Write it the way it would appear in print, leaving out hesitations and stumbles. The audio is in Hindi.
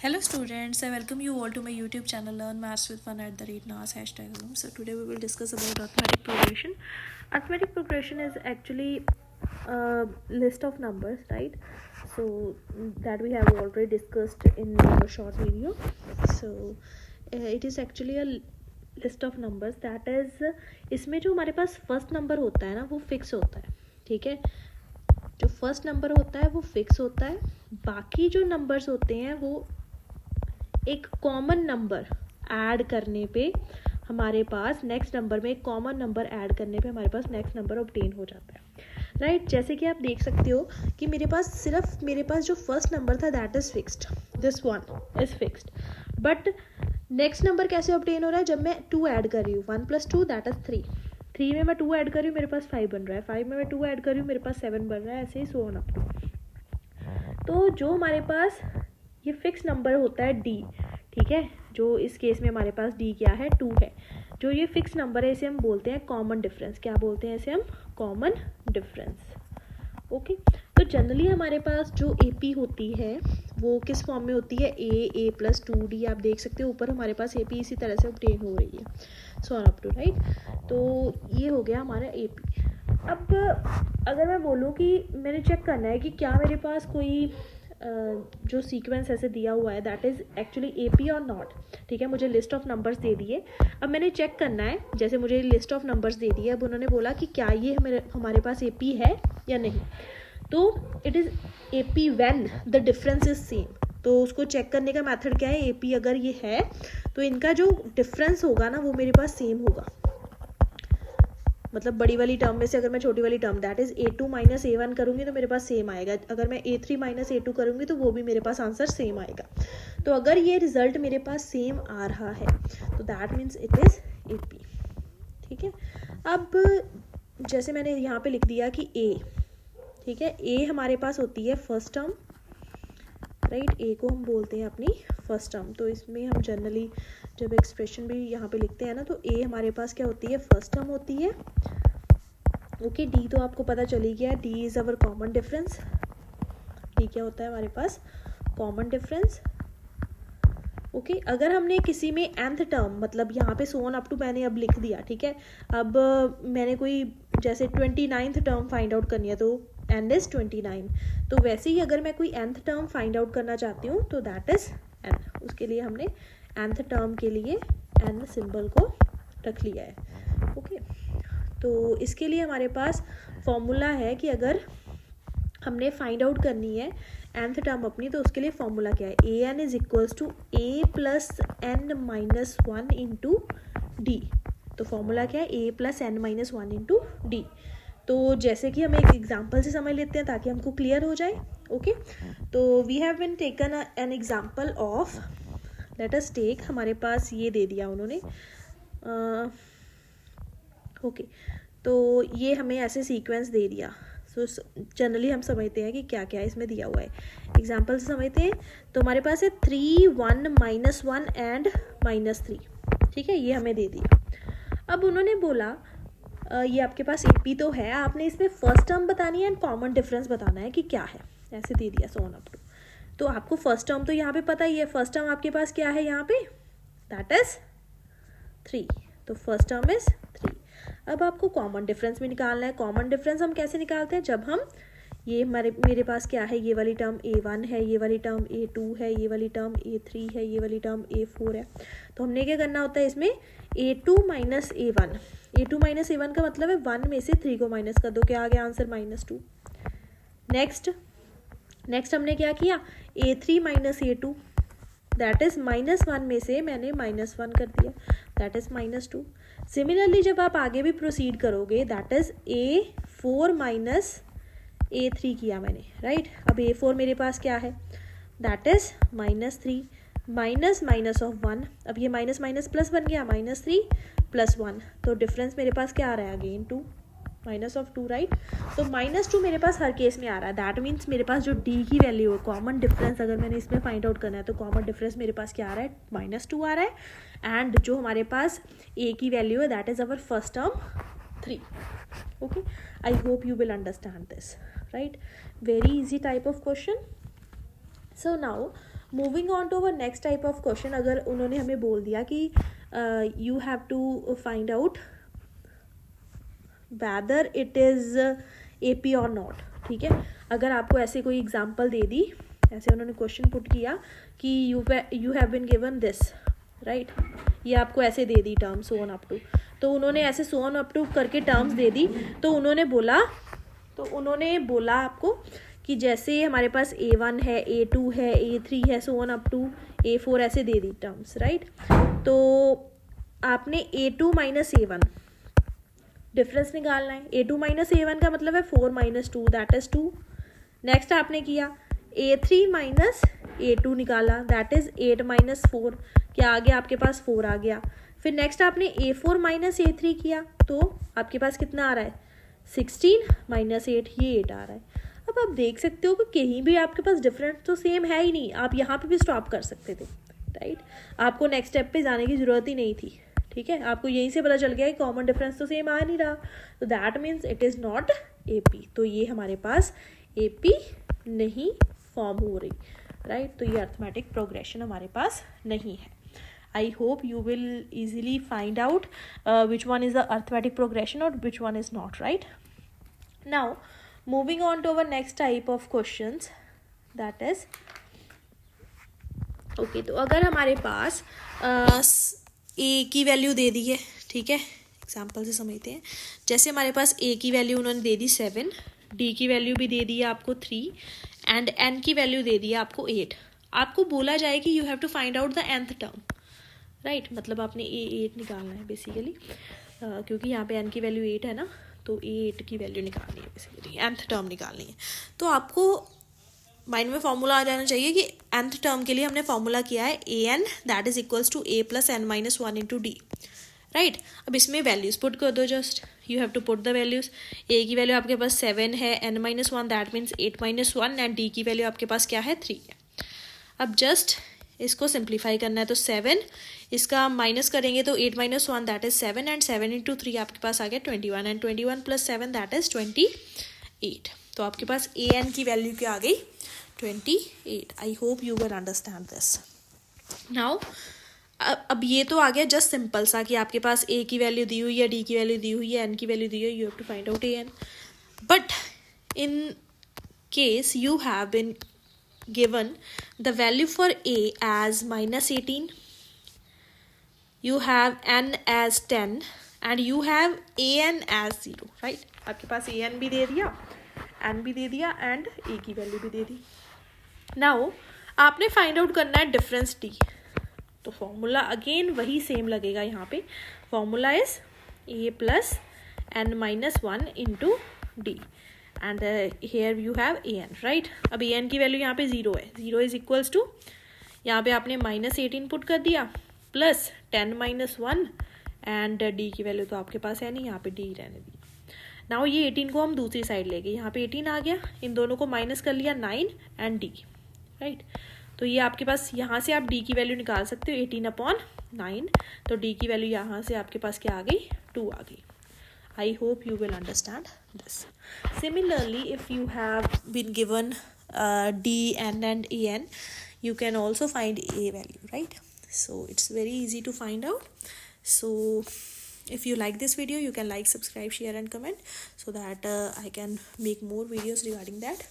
Hello students, I welcome you all to my YouTube channel Learn Maths with Fun @NAS #room. So today we will discuss about arithmetic progression. Arithmetic progression is actually a list of numbers, right? So that we have already discussed in a short video. So it is actually a list of numbers that is इसमें जो हमारे पास फर्स्ट नंबर होता है ना वो फिक्स होता है. ठीक है, जो फर्स्ट नंबर होता है वो फिक्स होता है. बाकी जो नंबर्स होते हैं वो एक कॉमन नंबर ऐड करने पे हमारे पास नेक्स्ट नंबर में एक कॉमन नंबर ऐड करने पे हमारे पास नेक्स्ट नंबर ऑब्टेन हो जाता है, राइट. जैसे कि आप देख सकते हो कि मेरे पास जो फर्स्ट नंबर था that is fixed, this one is fixed, but next number कैसे ऑब्टेन हो रहा है जब मैं 2 ऐड कर रही हूँ. 1 + 2 दैट इज 3. 3 में मैं 2 ऐड कर रही हूँ, मेरे पास 5 बन रहा है. 5 में मैं 2 ऐड कर रही हूँ, मेरे पास 7 बन रहा है. ऐसे ही सो ऑन अप टू. तो जो हमारे पास ये फिक्स नंबर होता है डी, ठीक है, जो इस केस में हमारे पास डी क्या है 2 है. जो ये फिक्स नंबर है इसे हम बोलते हैं कॉमन डिफरेंस. क्या बोलते हैं इसे हम? Common difference. ओके, तो जनरली हमारे पास जो एपी होती है वो किस फॉर्म में होती है? ए + 2d. आप देख सकते हो ऊपर हमारे पास एपी इसी तरह से ऑब्टेन हो रही है. So on up to, right. तो ये हो गया हमारा एपी. अब अगर मैं बोलूँ कि मैंने चेक करना है कि क्या मेरे पास कोई जो सीक्वेंस ऐसे दिया हुआ है दैट इज़ एक्चुअली एपी और नॉट. ठीक है, मुझे लिस्ट ऑफ नंबर्स दे दिए. अब मैंने चेक करना है, जैसे मुझे लिस्ट ऑफ नंबर्स दे दिए, अब उन्होंने बोला कि क्या ये हमारे पास एपी है या नहीं. तो it is AP when the difference is same. तो उसको चेक करने का मेथड क्या है? एपी अगर ये है तो इनका जो डिफरेंस होगा ना वो मेरे पास सेम होगा. मतलब बड़ी वाली टर्म में से अगर मैं छोटी वाली term that is A2 - A1 करूँगी तो मेरे पास सेम आएगा. अगर मैं A3 - A2 करूँगी तो वो भी मेरे पास आंसर सेम आएगा. तो अगर ये रिजल्ट मेरे पास सेम आ रहा है तो that means it is AP. ठीक है, अब जैसे मैंने यहाँ पे लिख दिया कि A, ठीक है, A हमारे पास होती है फर्स्ट टर्म, राइट. ए को हम बोलते हैं अपनी फर्स्ट टर्म. तो इसमें हम जनरली जब एक्सप्रेशन भी यहाँ पे लिखते हैं ना तो ए हमारे पास क्या होती है? फर्स्ट टर्म होती है. ओके, डी तो आपको पता चली गया. D is our common difference. D क्या होता है हमारे पास? Common difference. ओके, अगर हमने किसी में nth टर्म, मतलब यहाँ पे सो ऑन अप टू मैंने अब लिख दिया, ठीक है. अब मैंने कोई जैसे 29th टर्म फाइंड आउट करनी है तो n इज 29. तो वैसे ही अगर मैं कोई nth टर्म फाइंड आउट करना चाहती हूँ तो दैट इज n. उसके लिए हमने nth टर्म के लिए n सिंबल को रख लिया है. ओके, तो इसके लिए हमारे पास फॉर्मूला है कि अगर हमने फाइंड आउट करनी है nth टर्म अपनी तो उसके लिए फॉर्मूला क्या है? an is equals to a + n - 1 into D. तो फॉर्मूला क्या है? a + n - 1 into D. तो जैसे कि हम एक एग्जाम्पल से समझ लेते हैं ताकि हमको क्लियर हो जाए. ओके, तो we have been taken an example of, let us take, हमारे पास ये दे दिया उन्होंने. ओके, तो ये हमें ऐसे सीक्वेंस दे दिया. सो जनरली हम समझते हैं कि क्या क्या इसमें दिया हुआ है. एग्जाम्पल से समझते हैं. तो हमारे पास है 3, 1, -1 एंड -3. ठीक है, ये हमें दे दिया. अब उन्होंने बोला ये आपके पास एपी तो है, आपने इसमें फर्स्ट टर्म बतानी है एंड कॉमन डिफरेंस बताना है कि क्या है. ऐसे दे दिया सो ऑन अप टू. तो आपको फर्स्ट टर्म तो यहाँ पे पता ही है. फर्स्ट टर्म आपके पास क्या है यहाँ पे? That is 3. तो फर्स्ट टर्म इज 3. अब आपको कॉमन डिफरेंस भी निकालना है. कॉमन डिफरेंस हम कैसे निकालते हैं? जब हम ये मेरे पास क्या है? ये वाली टर्म A1 है, ये वाली टर्म A2 है, ये वाली टर्म A3 है, ये वाली टर्म A4 है. तो हमने क्या करना होता है इसमें? A2 - A1. A2 - A1 का मतलब है 1 में से 3 को माइनस कर दो. क्या आ गया आंसर? -2. नेक्स्ट हमने क्या किया? A3 - A2 दैट इज -1 में से मैंने -1 कर दिया, दैट इज -2. सिमिलरली जब आप आगे भी प्रोसीड करोगे दैट इज A4 - A3 किया मैंने, राइट. अब A4 मेरे पास क्या है? That is -3 minus of 1. अब ये माइनस माइनस प्लस बन गया, -3 + 1. तो डिफरेंस मेरे पास क्या आ रहा है? Again 2, -2, right. तो -2 मेरे पास हर केस में आ रहा है. दैट मीन्स मेरे पास जो डी की वैल्यू है, कॉमन डिफरेंस अगर मैंने इसमें फाइंड आउट करना है तो कॉमन डिफरेंस मेरे पास क्या आ रहा है? -2 आ रहा है. एंड जो हमारे पास ए की वैल्यू है that is our first term 3. Okay, I hope you will understand this, right. Very easy type of question. So now moving on to our next type of question, अगर उन्होंने हमें बोल दिया कि you have to find out whether it is AP और नॉट, ठीक है. अगर आपको ऐसे कोई एग्जांपल दे दी, ऐसे उन्होंने क्वेश्चन पुट किया कि you have been given this, right, ये आपको ऐसे दे दी term so on up to, तो उन्होंने ऐसे सो ऑन अप टू करके टर्म्स दे दी, तो उन्होंने बोला आपको कि जैसे हमारे पास A1 है, A2 है, A3 है, so on up to A4 ऐसे दे दी टर्म्स, राइट. तो आपने A2 माइनस A1 डिफरेंस निकालना है. A2 माइनस A1 का मतलब है 4 माइनस 2 दैट इज 2. नेक्स्ट आपने किया A3 माइनस A2 निकाला, दैट इज 8 माइनस 4, क्या आ गया आपके पास 4 आ गया. फिर नेक्स्ट आपने A4 माइनस A3 किया, तो आपके पास कितना आ रहा है 16 माइनस 8, ये 8 आ रहा है. अब आप देख सकते हो कि कहीं भी आपके पास डिफरेंस तो सेम है ही नहीं, आप यहाँ पे भी स्टॉप कर सकते थे, राइट. आपको नेक्स्ट स्टेप पे जाने की ज़रूरत ही नहीं थी, ठीक है. आपको यहीं से पता चल गया कि कॉमन डिफरेंस तो सेम आ नहीं रहा, तो that means it is not AP. तो ये हमारे पास AP नहीं फॉर्म हो रही, राइट. तो ये अर्थमेटिक प्रोग्रेशन हमारे पास नहीं है. I hope you will easily find out which one is the arithmetic progression और which one is not, right. Now moving on to our next type of questions, that is okay. तो अगर हमारे पास A की वैल्यू दे दी है, ठीक है, एग्जाम्पल से समझते हैं. जैसे हमारे पास A की वैल्यू उन्होंने दे दी 7, D की वैल्यू भी दे दी है आपको 3 एंड N की वैल्यू दे दी है आपको 8. आपको बोला जाए कि you have to find out the nth term, right. मतलब आपने A8 निकालना है बेसिकली, क्योंकि यहाँ पे N की वैल्यू 8 है ना, तो A8 की वैल्यू निकालनी है बेसिकली, nth टर्म निकालनी है. तो आपको माइंड में फॉर्मूला आ जाना चाहिए कि nth टर्म के लिए हमने फॉर्मूला किया है an that is equals to A plus n minus 1 into D, right. अब इसमें वैल्यूज़ पुट कर दो, just you have to put the values. A की वैल्यू आपके पास 7 है, n minus 1 that means 8 minus 1 and D की वैल्यू आपके पास क्या है 3 है. अब जस्ट इसको सिंप्लीफाई करना है, तो 7 इसका माइनस करेंगे तो 8 minus 1 that is 7 and 7 into 3 आपके पास आ गया 21 एंड 21 प्लस 7 दैट इज 28. तो आपके पास an की वैल्यू क्या आ गई 28. आई hope you will understand this. Now अब ये तो आ गया जस्ट सिंपल सा कि आपके पास A की वैल्यू दी हुई है, D की वैल्यू दी हुई है, N की वैल्यू दी हुई है, you have to find out an. But in case you have been given the value for A as minus 18, you have N as 10 and you have an as 0, right. आपके पास an भी दे दिया, n भी दे दिया एंड A की वैल्यू भी दे दी. नाउ आपने फाइंड आउट करना है डिफरेंस D. तो फॉर्मूला अगेन वही सेम लगेगा यहाँ पे. Formula is A plus n minus 1 into D and here you have an, right. अब an की वैल्यू यहाँ पे 0 है, 0 इज इक्वल्स टू यहाँ पे आपने माइनस 18 पुट कर दिया प्लस 10 माइनस 1 एंड D की वैल्यू तो आपके पास है नहीं, यहाँ पे D रहने दी. नाउ ये 18 को हम दूसरी साइड ले गए, यहाँ पे 18 आ गया, इन दोनों को माइनस कर लिया 9 एंड D, राइट. तो ये आपके पास यहाँ से आप D की वैल्यू निकाल सकते हो 18/9. तो D की वैल्यू यहाँ से आपके पास क्या आ गई 2 आ गई. I hope you will understand this. Similarly, if you have been given D, N and an, you can also find A value, right? So it's very easy to find out. So if you like this video, you can like, subscribe, share and comment so that I can make more videos regarding that.